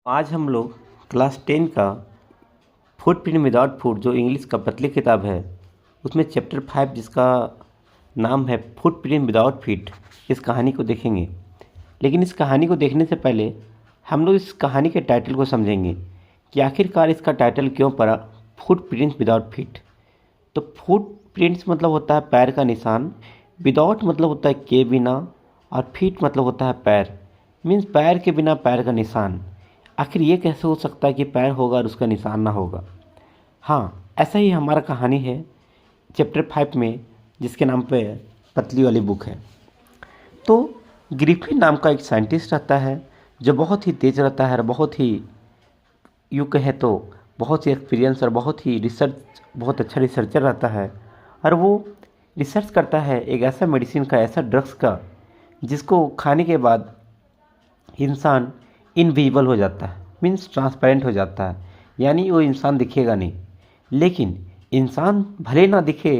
आज हम लोग क्लास 10 का फुटप्रिंट विदाउट फूड जो इंग्लिश का पतली किताब है उसमें चैप्टर 5 जिसका नाम है फुटप्रिंट विदाउट फीट इस कहानी को देखेंगे। लेकिन इस कहानी को देखने से पहले हम लोग इस कहानी के टाइटल को समझेंगे कि आखिरकार इसका टाइटल क्यों पड़ा फुटप्रिंट विदाउट फीट। तो फुटप्रिंट्स मतलब होता है पैर का निशान, विदाउट मतलब होता है के बिना, और फीट मतलब होता है पैर, मीन्स पैर के बिना पैर का निशान। आखिर ये कैसे हो सकता है कि पैर होगा और उसका निशान ना होगा। हाँ, ऐसा ही हमारा कहानी है चैप्टर 5 में जिसके नाम पे पतली वाली बुक है। तो ग्रिफिन नाम का एक साइंटिस्ट रहता है जो बहुत ही तेज रहता है और बहुत ही यूँ कहे तो बहुत ही एक्सपीरियंस और बहुत अच्छा रिसर्चर रहता है। और वो रिसर्च करता है एक ऐसा मेडिसिन का, ऐसा ड्रग्स का जिसको खाने के बाद इंसान इनविजिबल हो जाता है, मीन्स ट्रांसपेरेंट हो जाता है, यानी वो इंसान दिखेगा नहीं। लेकिन इंसान भले ना दिखे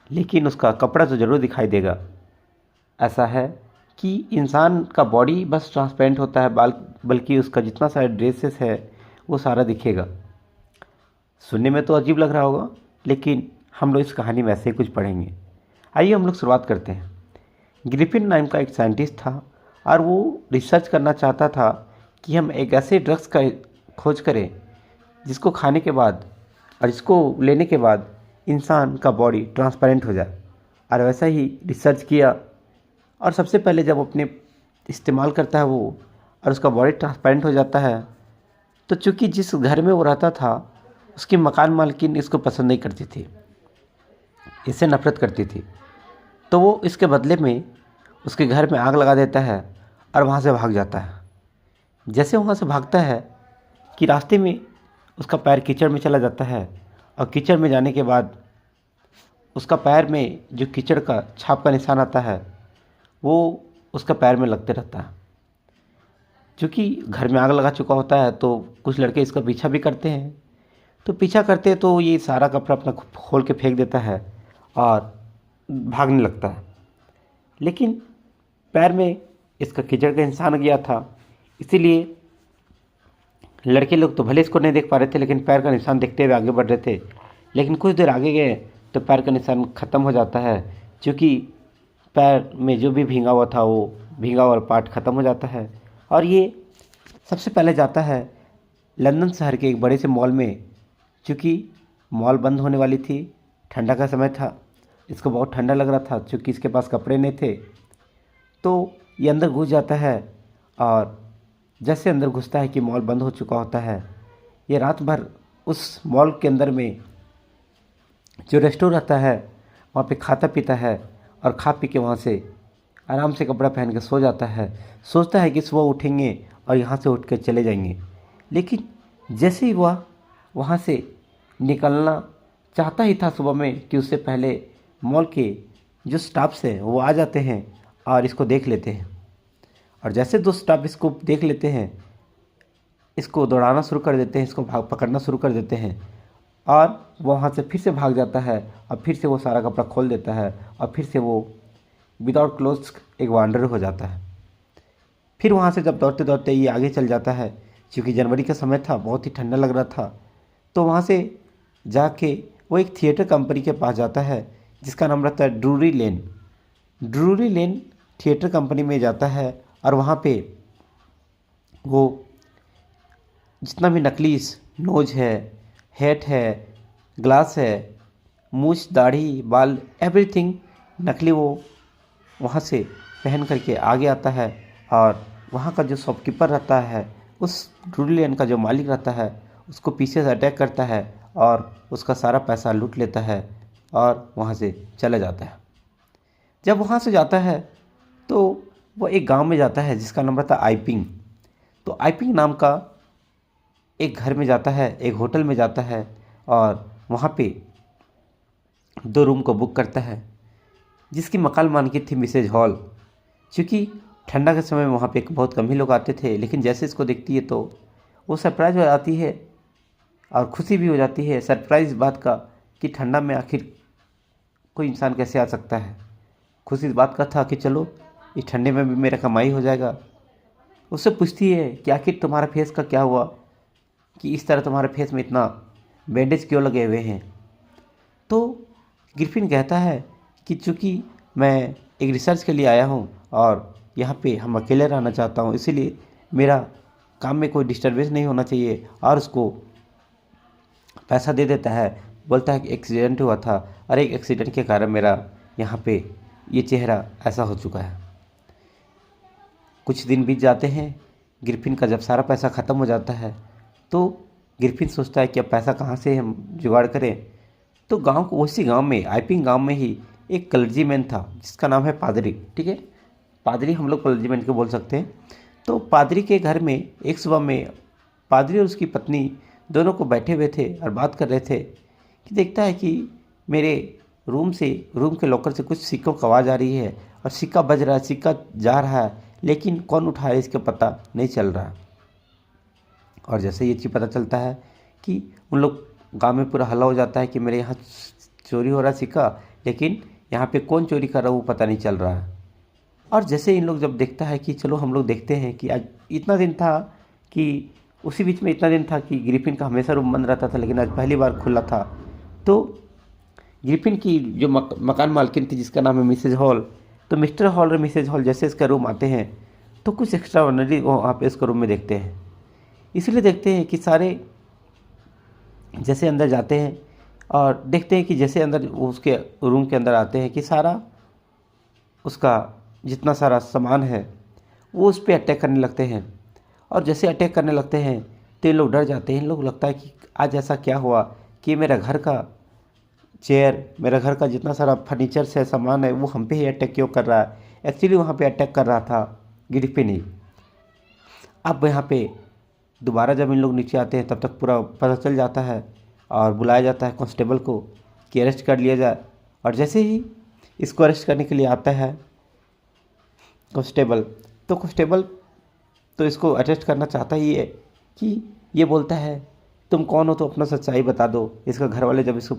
लेकिन उसका कपड़ा तो ज़रूर दिखाई देगा। ऐसा है कि इंसान का बॉडी बस ट्रांसपेरेंट होता है, बल्कि उसका जितना सारा ड्रेसेस है वो सारा दिखेगा। सुनने में तो अजीब लग रहा होगा, लेकिन हम लोग इस कहानी में ऐसे ही कुछ पढ़ेंगे। आइए हम लोग शुरुआत करते हैं। ग्रिफिन नाम का एक साइंटिस्ट था और वो रिसर्च करना चाहता था कि हम एक ऐसे ड्रग्स का खोज करें जिसको खाने के बाद और इसको लेने के बाद इंसान का बॉडी ट्रांसपेरेंट हो जाए। और वैसा ही रिसर्च किया और सबसे पहले जब अपने इस्तेमाल करता है वो और उसका बॉडी ट्रांसपेरेंट हो जाता है, तो चूँकि जिस घर में वो रहता था उसकी मकान मालकिन इसको पसंद नहीं करती थी, इससे नफरत करती थी। तो वो इसके बदले में उसके घर में आग लगा देता है और वहाँ से भाग जाता है। जैसे वहाँ से भागता है कि रास्ते में उसका पैर कीचड़ में चला जाता है और कीचड़ में जाने के बाद उसका पैर में जो कीचड़ का छाप का निशान आता है वो उसका पैर में लगते रहता है। क्योंकि घर में आग लगा चुका होता है तो कुछ लड़के इसका पीछा भी करते हैं। तो पीछा करते तो ये सारा कपड़ा अपना खोल के फेंक देता है और भागने लगता है। लेकिन पैर में इसका कीचड़ का निशान गया था, इसीलिए लड़के लोग तो भले इसको नहीं देख पा रहे थे लेकिन पैर का निशान देखते हुए आगे बढ़ रहे थे। लेकिन कुछ देर आगे गए तो पैर का निशान ख़त्म हो जाता है, क्योंकि पैर में जो भी भींगा हुआ था वो भींगा हुआ पार्ट ख़त्म हो जाता है। और ये सबसे पहले जाता है लंदन शहर के एक बड़े से मॉल में। चूँकि मॉल बंद होने वाली थी, ठंडा का समय था, इसको बहुत ठंडा लग रहा था, चूँकि इसके पास कपड़े नहीं थे। तो ये अंदर घुस जाता है और जैसे अंदर घुसता है कि मॉल बंद हो चुका होता है, ये रात भर उस मॉल के अंदर में जो रेस्टोरेंट रहता है वहाँ पे खाता पीता है और खा पी के वहाँ से आराम से कपड़ा पहन के सो जाता है। सोचता है कि सुबह उठेंगे और यहाँ से उठ के चले जाएंगे। लेकिन जैसे ही वह वहाँ से निकलना चाहता ही था सुबह में कि उससे पहले मॉल के जो स्टाफ्स हैं वो आ जाते हैं और इसको देख लेते हैं। और जैसे दो स्टाफ इसको देख लेते हैं, इसको दौड़ाना शुरू कर देते हैं, इसको पकड़ना शुरू कर देते हैं और वहाँ से फिर से भाग जाता है और फिर से वो सारा कपड़ा खोल देता है और फिर से वो विदाउट क्लोथ्स एक वांडर हो जाता है। फिर वहाँ से जब दौड़ते दौड़ते ये आगे चल जाता है, क्योंकि जनवरी का समय था, बहुत ही ठंडा लग रहा था, तो वहाँ से जाके वो एक थिएटर कंपनी के पास जाता है जिसका नाम रहता है ड्रूरी लेन। ड्रूरी लेन थिएटर कंपनी में जाता है और वहाँ पे वो जितना भी नकली नोज है, हैट है, ग्लास है, मूछ, दाढ़ी, बाल, एवरीथिंग नकली वो वहाँ से पहन करके आगे आता है। और वहाँ का जो शॉपकीपर रहता है, उस ड्रूरी लेन का जो मालिक रहता है, उसको पीछे से अटैक करता है और उसका सारा पैसा लूट लेता है और वहाँ से चला जाता है। जब वहाँ से जाता है तो वो एक गांव में जाता है जिसका नाम रहता है आइपिंग। तो आइपिंग नाम का एक घर में जाता है, एक होटल में जाता है और वहाँ पे 2 रूम को बुक करता है जिसकी मकान मालिक थी मिसेज हॉल। क्योंकि ठंडा के समय में वहाँ पे बहुत कम ही लोग आते थे, लेकिन जैसे इसको देखती है तो वो सरप्राइज़ हो जाती है और खुशी भी हो जाती है सरप्राइज़ बात का कि ठंडा में आखिर कोई इंसान कैसे आ सकता है। खुशी इस बात का था कि चलो इस ठंडे में भी मेरा कमाई हो जाएगा। उससे पूछती है कि आखिर तुम्हारा फेस का क्या हुआ, कि इस तरह तुम्हारे फेस में इतना बैंडेज क्यों लगे हुए हैं। तो ग्रिफिन कहता है कि चूँकि मैं एक रिसर्च के लिए आया हूँ और यहाँ पे हम अकेले रहना चाहता हूँ, इसीलिए मेरा काम में कोई डिस्टर्बेंस नहीं होना चाहिए, और उसको पैसा दे देता है। बोलता है कि एक्सीडेंट हुआ था और एक एक्सीडेंट के कारण मेरा यहाँ पे ये चेहरा ऐसा हो चुका है। कुछ दिन बीत जाते हैं। ग्रिफिन का जब सारा पैसा ख़त्म हो जाता है तो ग्रिफिन सोचता है कि अब पैसा कहाँ से हम जुगाड़ करें। तो गांव को, उसी गांव में, आइपिंग गांव में ही एक क्लर्जीमैन था जिसका नाम है पादरी। ठीक है, पादरी हम लोग क्लर्जीमैन को बोल सकते हैं। तो पादरी के घर में एक सुबह में पादरी और उसकी पत्नी दोनों को बैठे हुए थे और बात कर रहे थे कि देखता है कि मेरे रूम के लॉकर से कुछ सिक्कों की आवाज़ आ रही है और सिक्का बज रहा है, सिक्का जा रहा है, लेकिन कौन उठा है इसका पता नहीं चल रहा। और जैसे ये चीज़ पता चलता है कि उन लोग गांव में पूरा हल्ला हो जाता है कि मेरे यहाँ चोरी हो रहा है सिक्का, लेकिन यहाँ पे कौन चोरी कर रहा है वो पता नहीं चल रहा है। और जैसे इन लोग जब देखता है कि चलो हम लोग देखते हैं कि आज इतना दिन था कि उसी बीच में इतना दिन था कि ग्रिफिन का हमेशा रूम बंद रहता था, लेकिन आज पहली बार खुला था। तो ग्रिफिन की जो मकान मालकिन थी जिसका नाम है मिसेज हॉल, तो मिस्टर हॉल और मिसेज हॉल जैसे इसका रूम आते हैं तो कुछ एक्स्ट्रा ऑर्डिनरी वहाँ पे इसका रूम में देखते हैं। इसलिए देखते हैं कि सारे जैसे अंदर जाते हैं और देखते हैं कि जैसे अंदर उसके रूम के अंदर आते हैं कि सारा उसका जितना सारा सामान है वो उस पर अटैक करने लगते हैं। और जैसे अटैक करने लगते हैं तो ये लोग डर जाते हैं। इन लोग लगता है कि आज ऐसा क्या हुआ कि मेरा घर का चेयर, मेरा घर का जितना सारा फर्नीचर से सामान है वो हम पे ही अटैक क्यों कर रहा है। एक्चुअली वहाँ पे अटैक कर रहा था ग्रिफिन ही। अब यहाँ पे दोबारा जब इन लोग नीचे आते हैं तब तक पूरा पता चल जाता है और बुलाया जाता है कांस्टेबल को कि अरेस्ट कर लिया जाए। और जैसे ही इसको अरेस्ट करने के लिए आता है कांस्टेबल, तो कांस्टेबल तो इसको अरेस्ट करना चाहता ही है कि ये बोलता है तुम कौन हो तो अपना सच्चाई बता दो। इसका घर वाले जब इसको